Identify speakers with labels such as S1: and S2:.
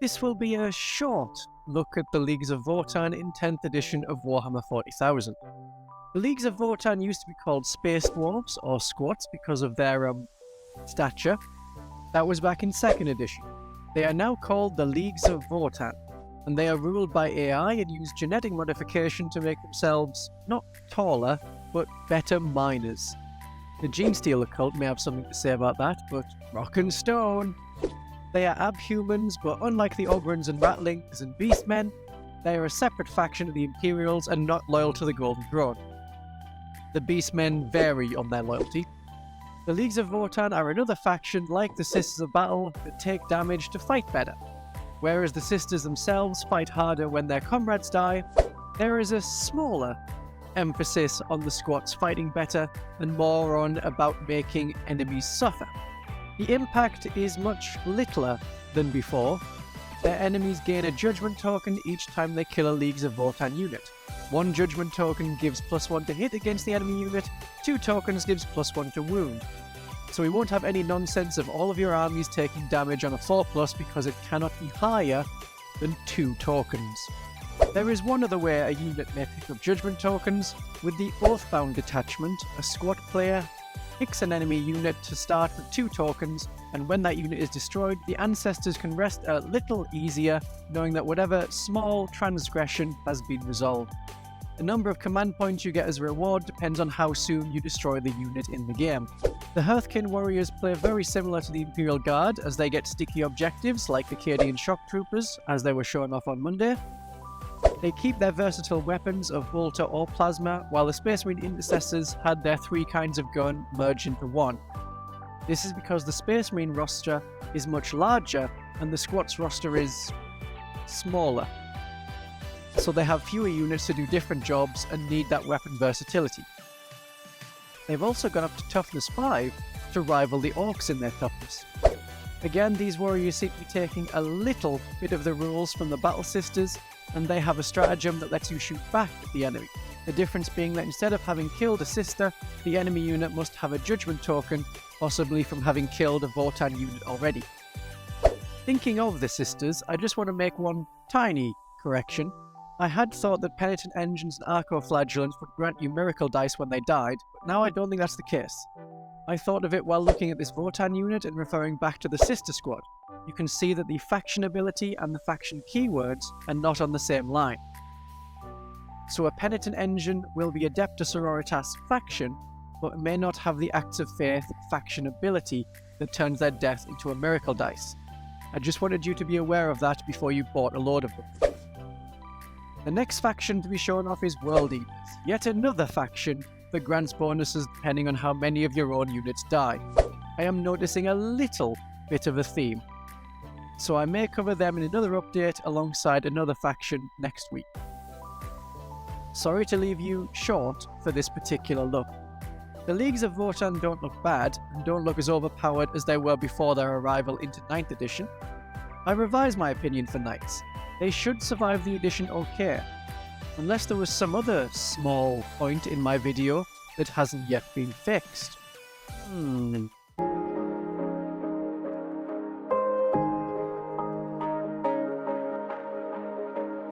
S1: This will be a short look at the Leagues of Votann in 10th edition of Warhammer 40,000. The Leagues of Votann used to be called Space Dwarves, or Squats, because of their stature. That was back in 2nd edition. They are now called the Leagues of Votann, and they are ruled by AI and use genetic modification to make themselves not taller, but better miners. The Genestealer cult may have something to say about that, but rock and stone! They are abhumans, but unlike the Ogrons and Ratlings and Beastmen, they are a separate faction of the Imperials and not loyal to the Golden Throne. The Beastmen vary on their loyalty. The Leagues of Votann are another faction like the Sisters of Battle that take damage to fight better. Whereas the Sisters themselves fight harder when their comrades die, there is a smaller emphasis on the Squats fighting better and more on about making enemies suffer. The impact is much littler than before. Their enemies gain a Judgement token each time they kill a Leagues of Votann unit. 1 Judgement token gives +1 to hit against the enemy unit, 2 tokens gives +1 to wound. So we won't have any nonsense of all of your armies taking damage on a 4+ because it cannot be higher than 2 tokens. There is one other way a unit may pick up Judgement tokens. With the Oathbound detachment, a squad player picks an enemy unit to start with 2 tokens, and when that unit is destroyed, the ancestors can rest a little easier knowing that whatever small transgression has been resolved. The number of command points you get as a reward depends on how soon you destroy the unit in the game. The Herthkyn Warriors play very similar to the Imperial Guard, as they get sticky objectives like the Cadian Shock Troopers, as they were showing off on Monday. They keep their versatile weapons of bolter or plasma, while the Space Marine Intercessors had their 3 kinds of gun merged into one. This is because the Space Marine roster is much larger and the Squats roster is smaller. So they have fewer units to do different jobs and need that weapon versatility. They've also gone up to Toughness 5 to rival the Orcs in their toughness. Again, these warriors seem to be taking a little bit of the rules from the Battle Sisters, and they have a stratagem that lets you shoot back at the enemy. The difference being that instead of having killed a sister, the enemy unit must have a Judgement token, possibly from having killed a Votann unit already. Thinking of the sisters, I just want to make one tiny correction. I had thought that Penitent Engines and Arco-Flagellants would grant you miracle dice when they died, but now I don't think that's the case. I thought of it while looking at this Votann unit and referring back to the Sister Squad. You can see that the faction ability and the faction keywords are not on the same line. So a Penitent Engine will be Adepta Sororitas faction, but may not have the Acts of Faith faction ability that turns their death into a miracle dice. I just wanted you to be aware of that before you bought a load of them. The next faction to be shown off is World Eaters, yet another faction that grants bonuses depending on how many of your own units die. I am noticing a little bit of a theme, so I may cover them in another update alongside another faction next week. Sorry to leave you short for this particular look. The Leagues of Votann don't look bad, and don't look as overpowered as they were before their arrival into 9th edition. I revised my opinion for Knights. They should survive the edition okay, unless there was some other small point in my video that hasn't yet been fixed.